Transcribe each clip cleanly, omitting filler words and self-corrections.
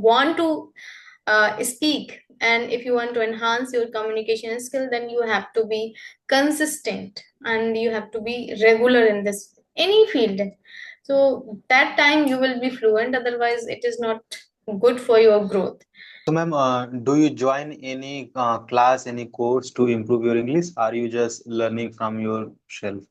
want to speak and if you want to enhance your communication skill, then you have to be consistent and you have to be regular in this any field. So that time you will be fluent, otherwise it is not good for your growth. So, ma'am, do you join any class, any course to improve your English? Are you just learning from yourself?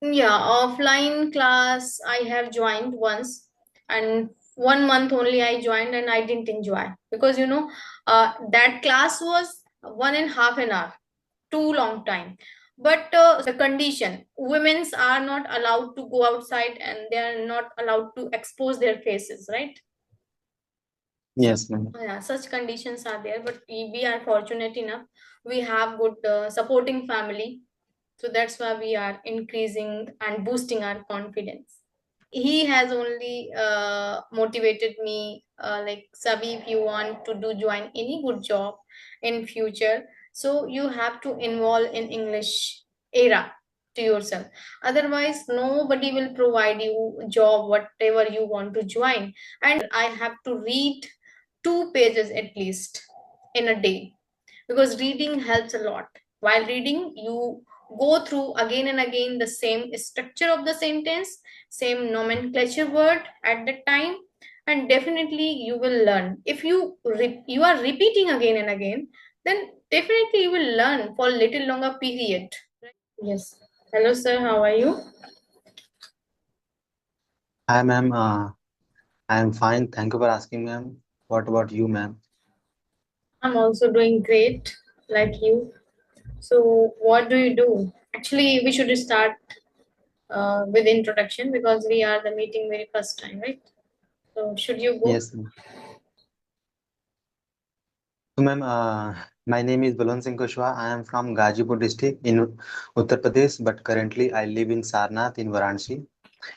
Yeah, offline class I have joined once, and 1 month only I joined, and I didn't enjoy because that class was 1.5 an hour, too long time. But the condition, women's are not allowed to go outside and they are not allowed to expose their faces, right? Yes, ma'am. Yeah, such conditions are there, but we are fortunate enough. We have good supporting family, so that's why we are increasing and boosting our confidence. He has only motivated me, like, Sabi, if you want to do join any good job in future, so you have to involve in English era to yourself. Otherwise, nobody will provide you job whatever you want to join. And I have to read 2 pages at least in a day, because reading helps a lot. While reading, you go through again and again the same structure of the sentence, same nomenclature word at the time, and definitely you will learn. If you are repeating again and again, then definitely you will learn for a little longer period. Yes. Hello, sir. How are you? Hi, ma'am. I am fine. Thank you for asking, ma'am. What about you, ma'am? I'm also doing great, like you. So, what do you do? Actually, we should start with introduction because we are the meeting very first time, right? So should you go? Yes, ma'am. So, ma'am, my name is Balwant Singh Kushwaha. I am from Gazipur district in Uttar Pradesh, but currently I live in Sarnath in Varanasi.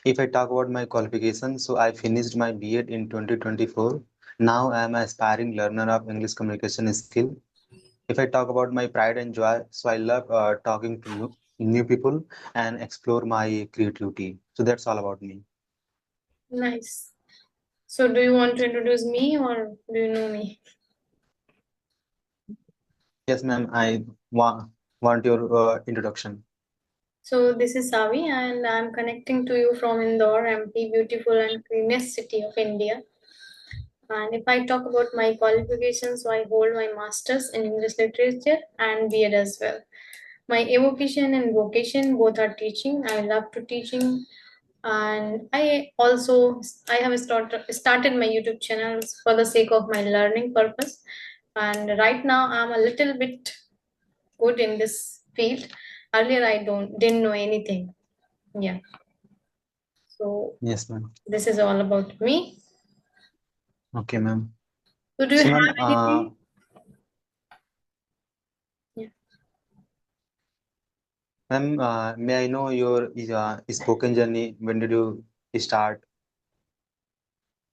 If I talk about my qualifications, so I finished my B.Ed in 2024. Now I am an aspiring learner of English communication skill. If I talk about my pride and joy, so I love talking to new people and explore my creativity. So that's all about me. Nice. So do you want to introduce me or do you know me? Yes, ma'am. I want your introduction. So this is Savi and I'm connecting to you from Indore, MP, beautiful and cleanest city of India. And if I talk about my qualifications, so I hold my master's in English literature and B.Ed as well. My evocation and vocation both are teaching. I love to teaching, and I have started my YouTube channels for the sake of my learning purpose. And right now I'm a little bit good in this field. Earlier I didn't know anything. Yeah. So Yes, ma'am. this is all about me. Okay, ma'am. So do you So, ma'am, have anything? Yeah. ma'am, may I know your spoken journey? When did you start?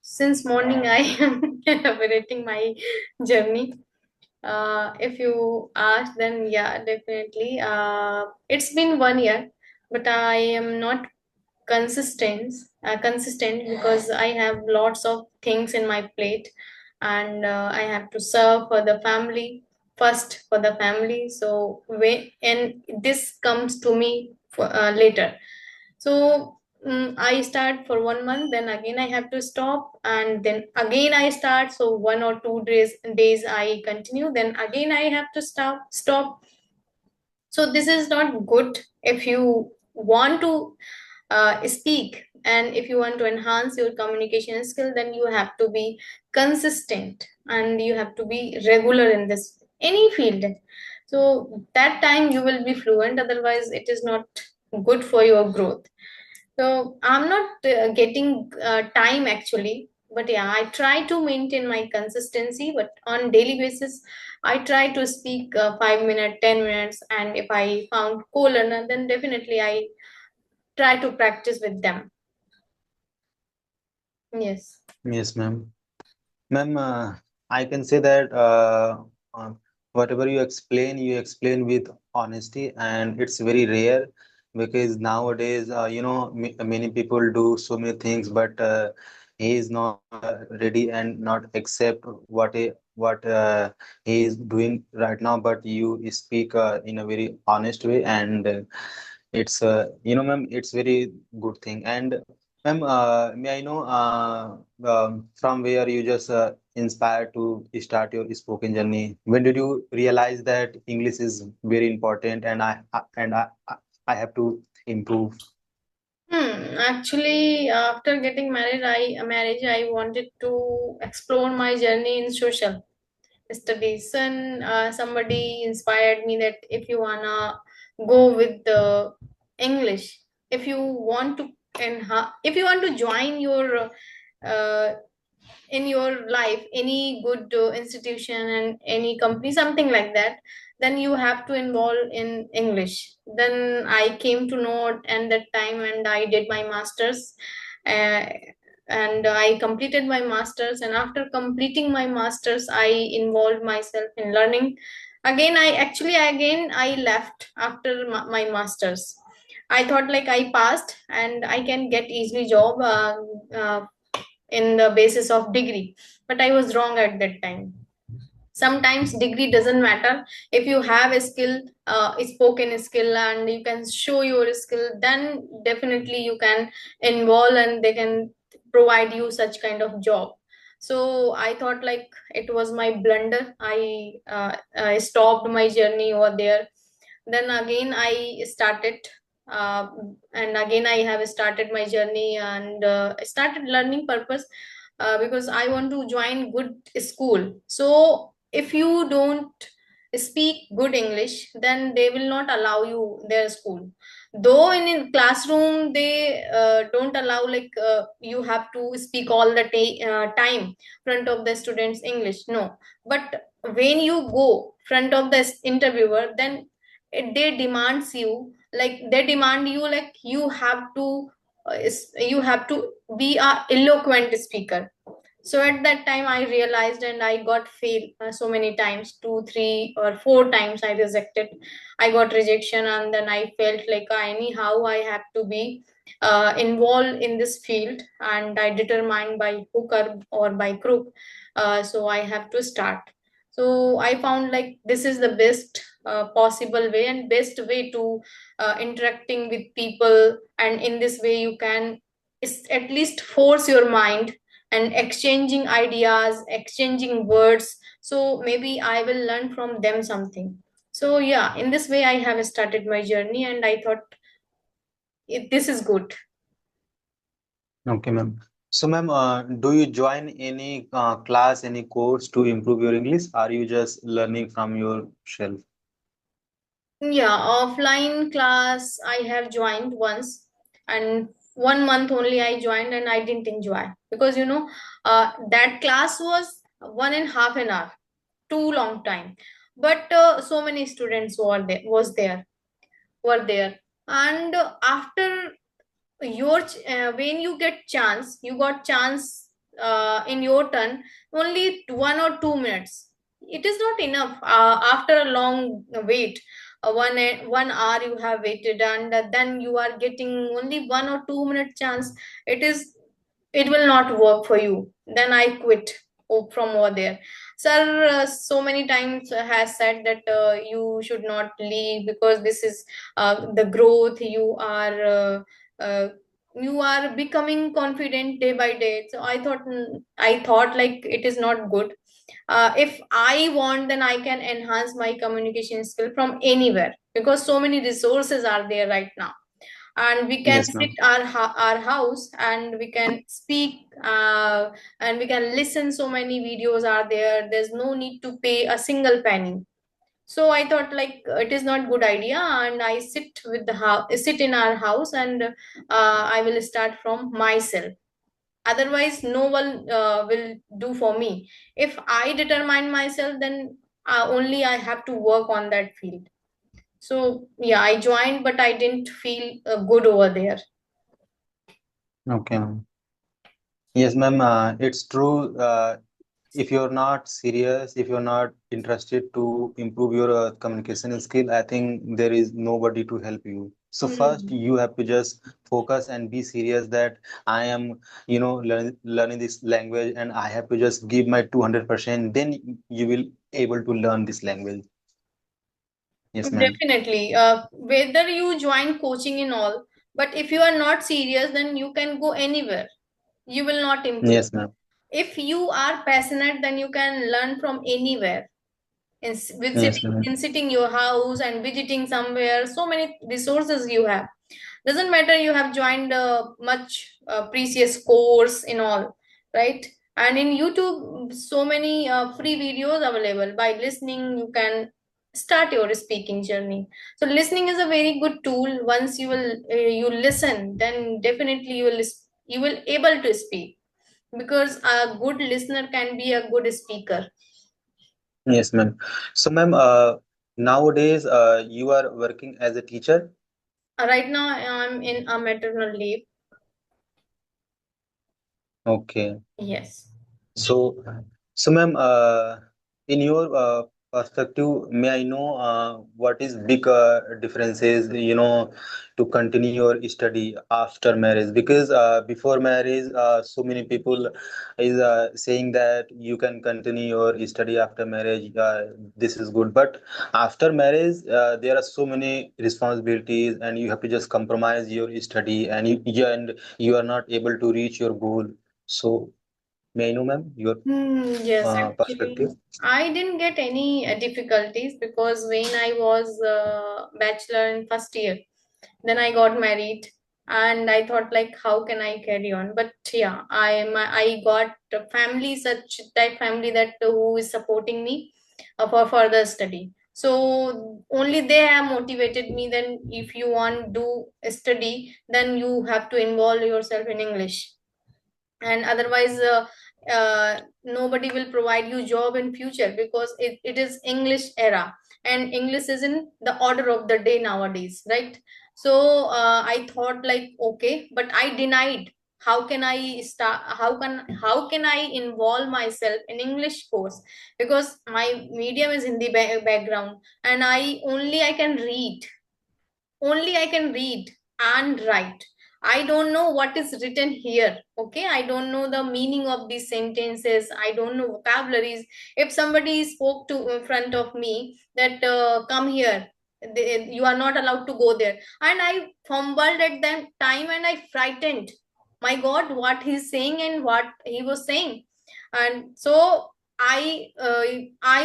Since morning I am elaborating my journey. If you ask, then yeah, definitely. It's been 1 year, but I am not consistent because I have lots of things in my plate, and I have to serve for the family first for the family. So when and this comes to me later. So I start for 1 month, then again I have to stop, and then again I start. So 1 or 2 days I continue, then again I have to stop. So this is not good if you want to speak and if you want to enhance your communication skill, then you have to be consistent and you have to be regular in this any field. So that time you will be fluent, otherwise it is not good for your growth. So I'm not getting time actually, but yeah, I try to maintain my consistency. But on daily basis, I try to speak 5 minutes, 10 minutes, and if I found co-learner, then definitely I try to practice with them. Yes. Yes, ma'am. Ma'am, I can say that uh, whatever you explain with honesty, and it's very rare because nowadays, many people do so many things, but he is not ready and not accept what he is doing right now, but you speak in a very honest way, and it's ma'am, it's very good thing. And ma'am, may I know from where you just inspired to start your spoken journey? When did you realize that English is very important and I have to improve? Actually, after getting marriage, I wanted to explore my journey in social studies. And somebody inspired me that if you wanna go with the English, if you want to if you want to join your uh, in your life any good institution and any company, something like that, then you have to involve in English. Then I came to know it and that time, and I did my masters, uh, and I completed my masters. And after completing my masters, I involved myself in learning. Again, I left after my masters. I thought like I passed and I can get easily job in the basis of degree, but I was wrong at that time. Sometimes degree doesn't matter. If you have a skill, a spoken skill, and you can show your skill, then definitely you can involve and they can provide you such kind of job. So I thought like it was my blunder. I stopped my journey over there. Then again I started, uh, and again I have started my journey, and I started learning purpose, because I want to join good school. So if you don't speak good English, then they will not allow you their school. Though in classroom they don't allow, like you have to speak all the time front of the students English, no. But when you go front of the interviewer, then they demands you, like they demand you, like you have to you have to be a eloquent speaker. So at that time I realized, and I got failed so many times, 2 3 or 4 times I rejected. I got rejection, and then I felt like anyhow I have to be involved in this field, and I determined by hook or by crook. So I have to start. So I found like this is the best possible way and best way to interacting with people, and in this way you can at least force your mind and exchanging ideas, exchanging words. So maybe I will learn from them something. So yeah, in this way I have started my journey, and I thought this is good. Okay, ma'am. So, ma'am, do you join any class, any course to improve your English? Are you just learning from yourself? Yeah, offline class I have joined once, and 1 month only I joined, and I didn't enjoy because that class was 1.5 an hour, too long time. But so many students were there, and after when you get chance, you got chance in your turn, only 1 or 2 minutes. It is not enough after a long wait. 1 hour you have waited, and then you are getting only 1 or 2 minute chance. It will not work for you. Then I quit from over there. Sir so many times has said that you should not leave, because this is the growth. Uh, you are becoming confident day by day. So I thought like it is not good. If I want, then I can enhance my communication skill from anywhere, because so many resources are there right now, and we can Yes, sit ma'am. our house, and we can speak, and we can listen. So many videos are there. There's no need to pay a single penny. So I thought like it is not good idea, and I sit in our house, and I will start from myself. Otherwise no one will do for me. If I determine myself, then only I have to work on that field. So yeah, I joined, but I didn't feel good over there. Okay, ma'am. Yes, ma'am. It's true. If you're not serious, if you're not interested to improve your communication skill, I think there is nobody to help you. So first Hmm. you have to just focus and be serious that I am, learning this language and I have to just give my 200%. Then you will able to learn this language. Yes, ma'am. Definitely. Whether you join coaching in all, but if you are not serious, then you can go anywhere. You will not improve. Yes, ma'am. If you are passionate, then you can learn from anywhere. Yes, ma'am. In sitting your house and visiting somewhere, so many resources you have. Doesn't matter you have joined a much precious course in all, right? And in YouTube so many free videos available. By listening you can start your speaking journey. So listening is a very good tool. Once you listen, then definitely you will able to speak, because a good listener can be a good speaker. Yes, ma'am. So, ma'am, nowadays you are working as a teacher. Right now I'm in a maternal leave. Okay. Yes. So, so ma'am, in your perspective, may I know what is big differences, to continue your study after marriage? Because before marriage, so many people is saying that you can continue your study after marriage. This is good, but after marriage, there are so many responsibilities, and you have to just compromise your study, and you are not able to reach your goal. So. May I know, ma'am, your Yes, actually, perspective? I didn't get any difficulties, because when I was bachelor in first year, then I got married, and I thought like, how can I carry on? But yeah, I got a family, such type family that who is supporting me for further study. So only they have motivated me. Then if you want do a study, then you have to involve yourself in English, and otherwise nobody will provide you job in future, because it is English era, and English is in the order of the day nowadays, right? So I thought like, okay, but I denied. How can I start? How can I involve myself in English course? Because my medium is in the background, and I can read. Only I can read and write. I don't know what is written here. Okay, I don't know the meaning of these sentences. I don't know vocabularies. If somebody spoke to in front of me that come here, you are not allowed to go there, and I fumbled at that time and I frightened. My God, what he's saying and what he was saying, and so I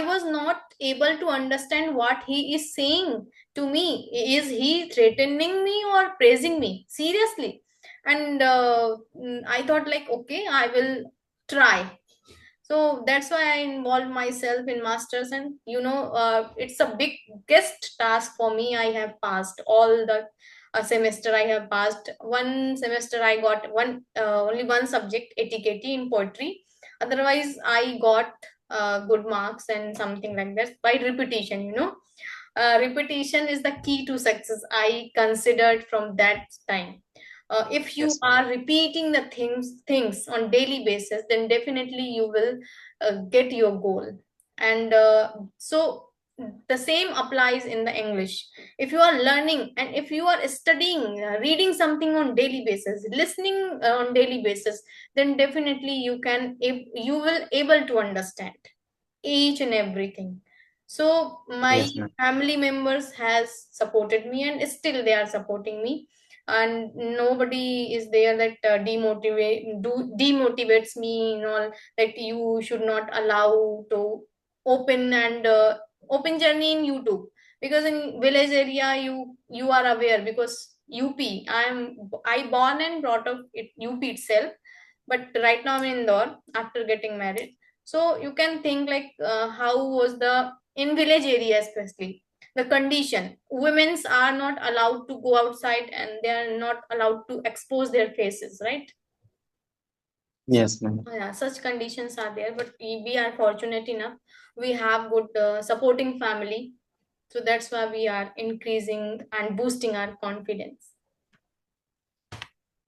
was not able to understand what he is saying to me. Is he threatening me or praising me seriously? And I thought like, okay, I will try. So that's why I involved myself in masters, and it's a big guest task for me. I have passed all the semester. I have passed one semester. I got one only one subject, etiquette in poetry. Otherwise I got good marks and something like that by repetition. Repetition is the key to success, I considered from that time. If you Yes, ma'am. are repeating the things on daily basis, then definitely you will get your goal. And so the same applies in the English. If you are learning and if you are studying, reading something on daily basis, listening on daily basis, then definitely you will able to understand each and everything. So my Yes, ma'am. family members has supported me, and still they are supporting me, and nobody is there that demotivates me, that you should not allow to open and open journey in YouTube, because in village area you are aware, because I born and brought up it UP itself, but right now I'm in Indore after getting married. So you can think like, how was the in village area, especially the condition, women's are not allowed to go outside and they are not allowed to expose their faces, right? So Yes, ma'am. yeah, such conditions are there, but we are fortunate enough, we have good supporting family. So that's why we are increasing and boosting our confidence.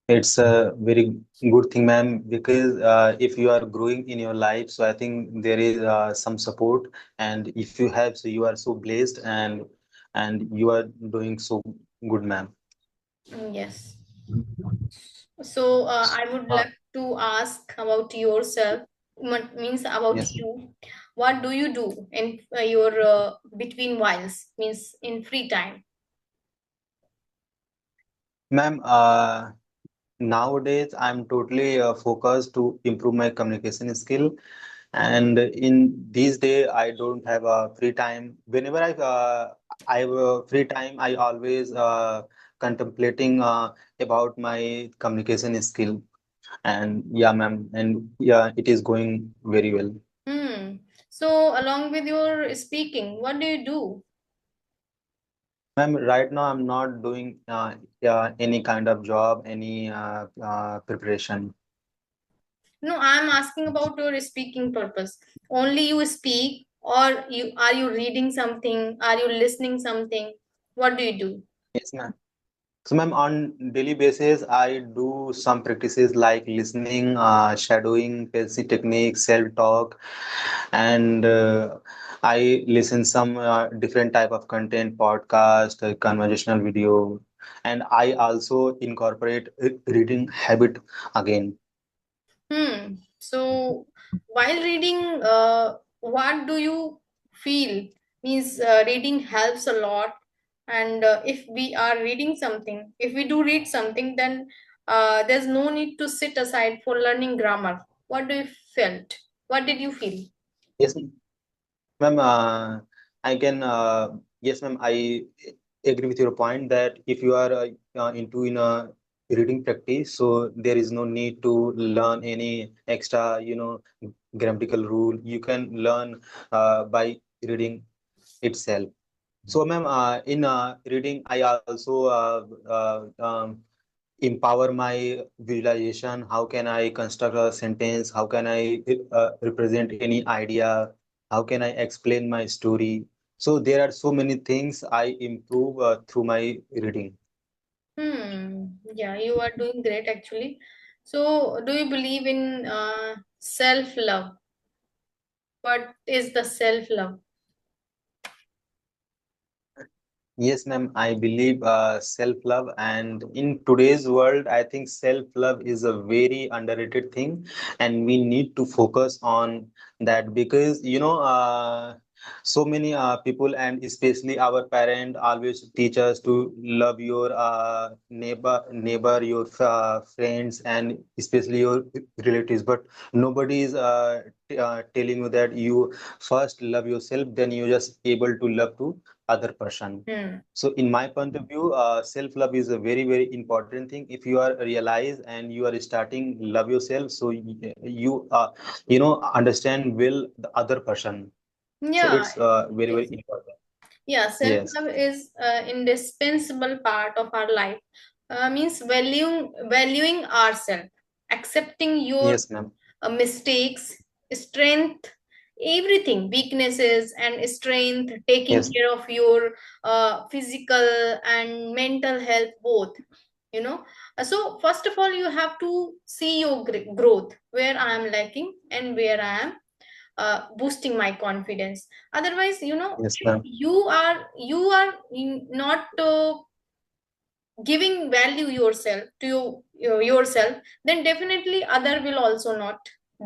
It's a very good thing, ma'am, because if you are growing in your life, so I think there is some support, and if you have, so you are so blessed, and you are doing so good, ma'am. Yes. So I would Uh, like to ask about yourself. What means about yes, you? What do you do in your between whiles? Means in free time. ma'am. Nowadays, I'm totally focused to improve my communication skill. And in these days, I don't have a free time. Whenever I have a free time, I always contemplating about my communication skill. And yeah, ma'am, and yeah, it is going very well. Hmm. So along with your speaking, what do you do? Ma'am, right now I'm not doing any kind of job, any preparation. No, I'm asking about your speaking purpose. Only you speak, or you are you reading something? Are you listening something? What do you do? Yes, ma'am. So, ma'am, on daily basis, I do some practices like listening, shadowing, PLC technique, self-talk, and I listen some different type of content, podcast, conversational video, and I also incorporate reading habit again. Hmm. So while reading, what do you feel? Means reading helps a lot. And if we are reading something, if we do read something, then there's no need to sit aside for learning grammar. What do you felt? What did you feel? Yes, ma'am, I can, yes, ma'am, I agree with your point that if you are into in a reading practice, so there is no need to learn any extra, grammatical rule. You can learn by reading itself. So, ma'am, in reading, I also empower my visualization. How can I construct a sentence? How can I represent any idea? How can I explain my story? So there are so many things I improve through my reading. Hmm. Yeah, you are doing great actually. So, do you believe in self-love? What is the self-love? Yes, ma'am. I believe self-love, and in today's world, I think self-love is a very underrated thing, and we need to focus on that because so many people, and especially our parent, always teach us to love your neighbor, your friends, and especially your relatives. But nobody is telling you that you first love yourself, then you just able to love to other person. Hmm. So in my point of view, self-love is a very, very important thing. If you are realize and you are starting love yourself, so you understand will the other person. So Yeah. it's very, very Yes. important. Yeah, Yes, self-love is indispensable part of our life. Means valuing ourselves, accepting your yes, ma'am. mistakes, strength, everything, weaknesses and strength, taking Yes, care of your physical and mental health both. You know, so first of all, you have to see your growth, where I am lacking and where I am boosting my confidence. Otherwise, yes, if ma'am. you are not giving value yourself to yourself, then definitely other will also not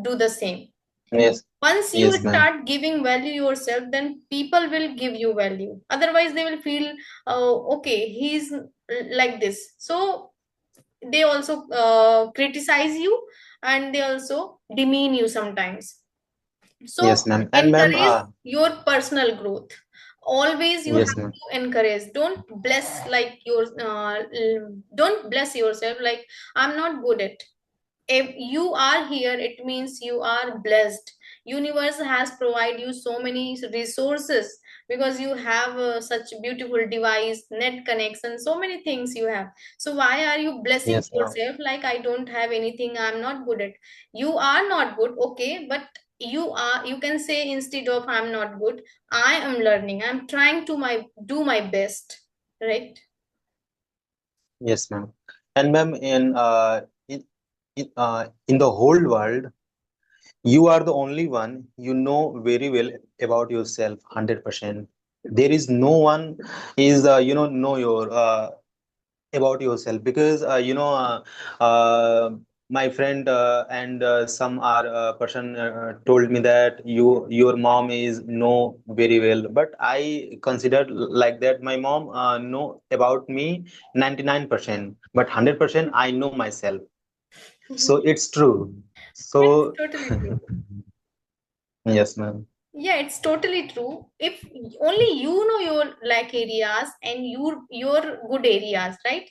do the same. Yes, Once you yes, ma'am. start giving value yourself, then people will give you value. Otherwise they will feel, okay, he's like this, so they also criticize you, and they also demean you sometimes. Yes, So ma'am. And ma'am, encourage your personal growth. Always you yes, have ma'am. to encourage. Don't bless yourself like I'm not good at. If you are here, it means you are blessed. Universe has provided you so many resources, because you have such beautiful device, net connection, so many things you have. So why are you blessing Yes, ma'am. yourself like I don't have anything, I'm not good at? You are not good, okay, but you can say, instead of I'm not good, I am learning, I'm trying to my do my best, right? Yes, ma'am. And ma'am, in the whole world, you are the only one you know very well about yourself, 100%. There is no one is know your. about yourself, because uh, my friend and some are person told me that your mom is know very well, but I considered like that my mom know about me 99%, but 100% I know myself. So it's true. It's So totally true. yes, ma'am. Yeah, it's totally true. If only you know your lack areas and your good areas, right?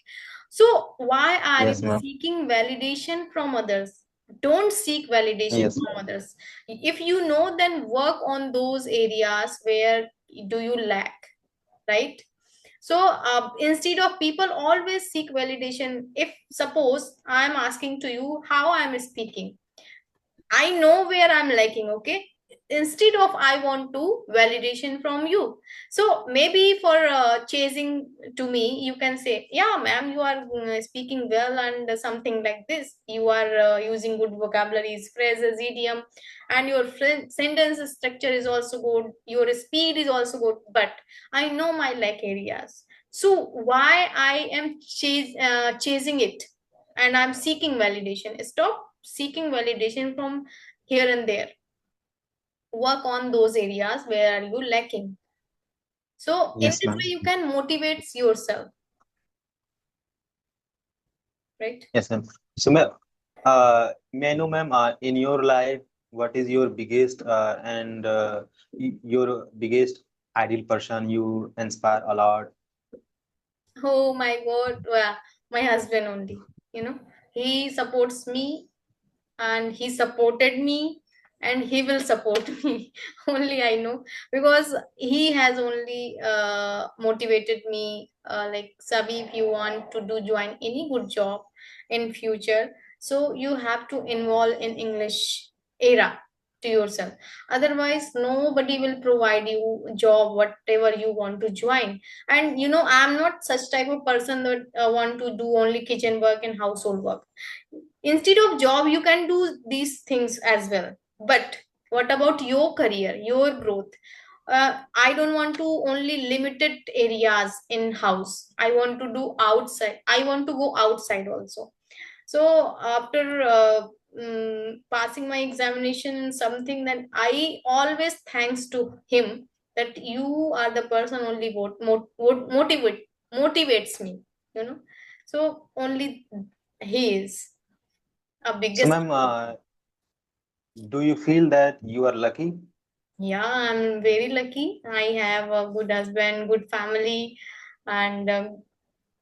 So why are Yes, you ma'am. seeking validation from others? Don't seek validation Yes, from others. If you know, then work on those areas where do you lack, right? So instead of people always seek validation, if suppose I'm asking to you how I'm speaking, I know where I'm lacking, okay? Instead of I want to validation from you. So maybe for chasing to me, you can say, yeah, ma'am, you are speaking well and something like this. You are using good vocabularies, phrases, idiom, and your sentence structure is also good. Your speed is also good. But I know my lack areas. So why I am chasing it and I'm seeking validation? Stop seeking validation from here and there. Work on those areas where are you lacking. So in yes, this ma'am. way you can motivate yourself, right? Yes, ma'am. So, may I know, ma'am, in your life, what is your biggest and your biggest ideal person you inspire a lot? Oh my god, well, my husband only, you know, he supports me and he supported me and he will support me. Only I know, because he has only motivated me, like, Sabi, if you want to do join any good job in future, so you have to involve in English era to yourself. Otherwise nobody will provide you job whatever you want to join. And you know, I'm not such type of person that want to do only kitchen work and household work. Instead of job you can do these things as well. But what about your career, your growth? I don't want to only limited areas in house. I want to do outside, I want to go outside also. So after passing my examination in something, that I always thanks to him, that you are the person only motivates me, you know. So only he is a So, biggest ma'am, support. do you feel that you are lucky? Yeah, I'm very lucky. I have a good husband, good family, and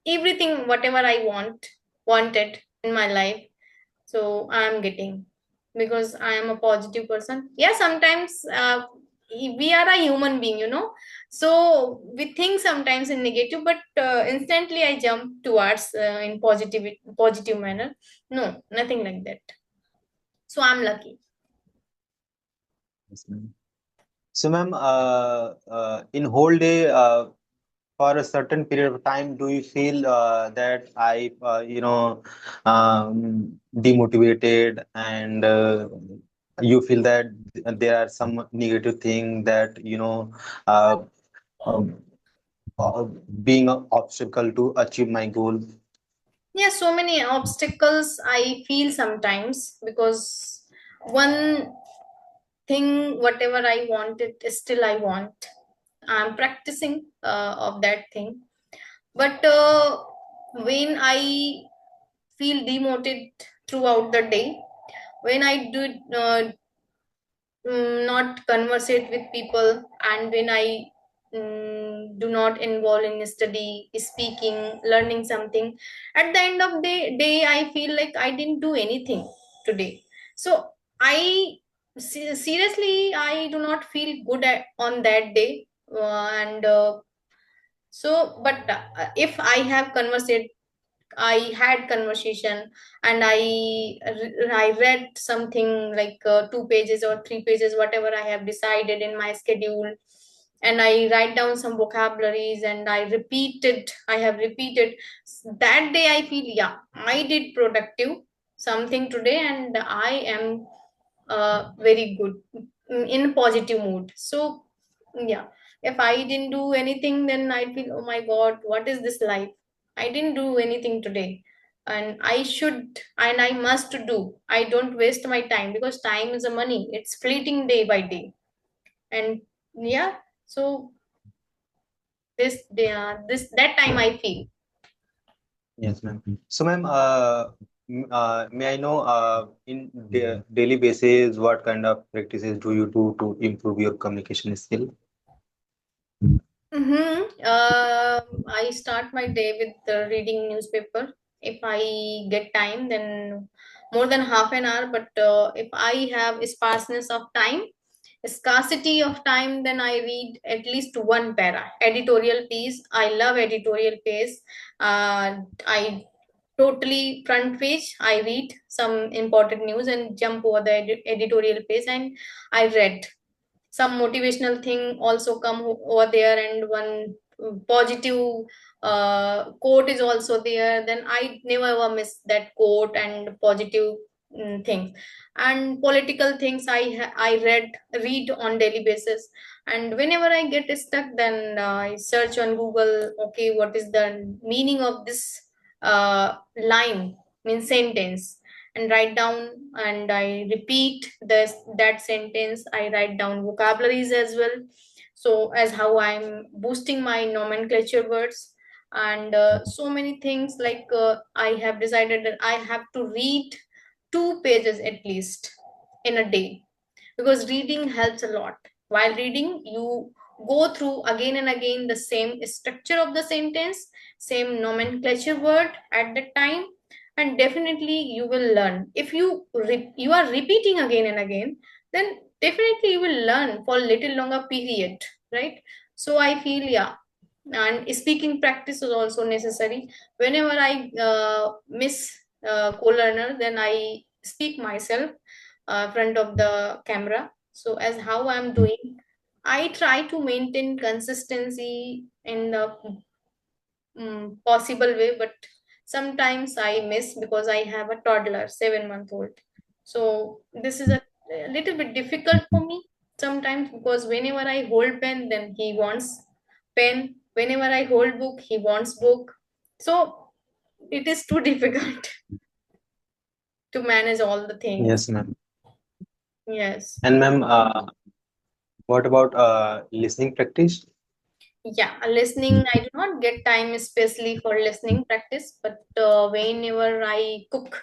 everything whatever I wanted in my life. So I'm getting, because I am a positive person. Yeah, sometimes we are a human being, you know. So we think sometimes in negative, but instantly I jump towards in positive manner. No, nothing like that. So I'm lucky. Yes, ma'am. So, ma'am, in whole day, for a certain period of time, do you feel that demotivated, and you feel that there are some negative thing that, uh, um, uh, being an obstacle to achieve my goal? Yeah, so many obstacles I feel sometimes, because one thing, whatever I wanted, still I want. I'm practicing of that thing. But when I feel demoted throughout the day, when I do not conversate with people, and when I do not involve in study, speaking, learning something, at the end of the day I feel like I didn't do anything today. So I seriously I do not feel good on that day. And so but if I have conversate, I had conversation, and I read something like 2 pages or 3 pages, whatever I have decided in my schedule, and I write down some vocabularies and I have repeated. That day I feel, yeah, I did productive something today, and I am very good, in positive mood. So yeah, if I didn't do anything, then I feel, oh my god, what is this life? I didn't do anything today. And I should and I must do. I don't waste my time because time is a money. It's fleeting day by day. And yeah, so this that time I feel. Yes, ma'am. So, ma'am, may I know in daily basis what kind of practices do you do to improve your communication skill? I start my day with reading newspaper. If I get time, then more than half an hour. But if I have sparseness of time, scarcity of time, then I read at least one para editorial piece. I love editorial piece. I totally front page. I read some important news and jump over the editorial page, and I read some motivational thing also come over there, and one positive quote is also there, then I never ever miss that quote and positive things. And political things I read on daily basis. And whenever I get stuck, then I search on Google, okay, what is the meaning of this line, means sentence, and write down, and I repeat that sentence. I write down vocabularies as well, so as how I'm boosting my nomenclature words. And so many things, like I have decided that I have to read 2 pages at least in a day, because reading helps a lot. While reading, you go through again and again the same structure of the sentence, same nomenclature word at that time, and definitely you will learn. If you are repeating again and again, then definitely you will learn for a little longer period, right? So I feel, yeah. And speaking practice is also necessary. Whenever I miss co-learner, then I speak myself front of the camera. So as how I'm doing, I try to maintain consistency in the possible way, but sometimes I miss because I have a toddler, 7 month old. So this is a little bit difficult for me sometimes, because whenever I hold pen, then he wants pen. Whenever I hold book, he wants book. So it is too difficult to manage all the things. Yes, ma'am. Yes. And ma'am, what about listening practice? Yeah, listening, I do not get time especially for listening practice, but whenever I cook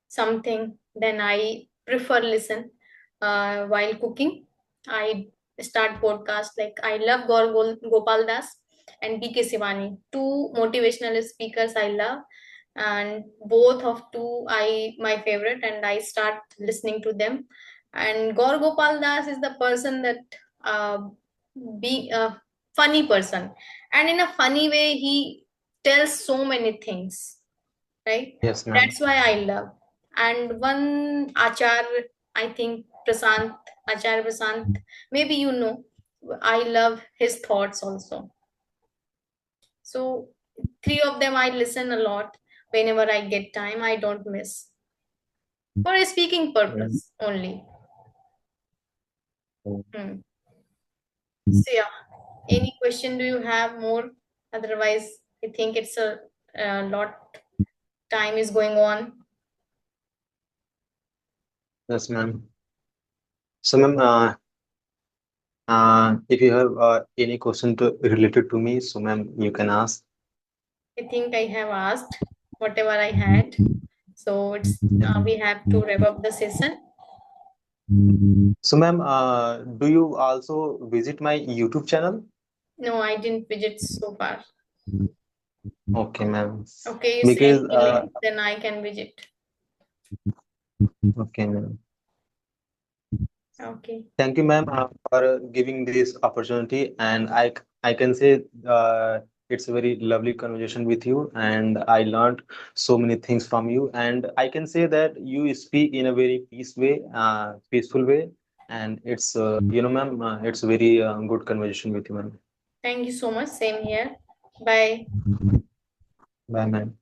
something, then I prefer listen while cooking. I start podcast, like I love Gopal Das and BK Sivani, two motivational speakers I love, and both of two I my favorite, and I start listening to them. And Gaur Gopal Das is the person that uh, be a funny person, and in a funny way he tells so many things, right? Yes, ma'am. That's why I love. And one Achar, I think Prasant, maybe you know, I love his thoughts also. So three of them I listen a lot whenever I get time. I don't miss for a speaking Mm. purpose only. Hmm. So yeah, any question do you have more? Otherwise, I think it's a lot. Time is going on. Yes, ma'am. So, ma'am, if you have any question related to me, so ma'am, you can ask. I think I have asked whatever I had. So it's Yeah. we have to wrap up the session. So, ma'am, do you also visit my YouTube channel? No, I didn't visit so far. Okay, ma'am. Okay, you send Because me link, then I can visit. okay, ma'am. Okay. Thank you, ma'am, for giving this opportunity. And I can say it's a very lovely conversation with you, and I learned so many things from you. And I can say that you speak in a very peaceful way, and it's ma'am, it's a very good conversation with you, ma'am. Thank you so much. Same here. Bye. Bye, ma'am.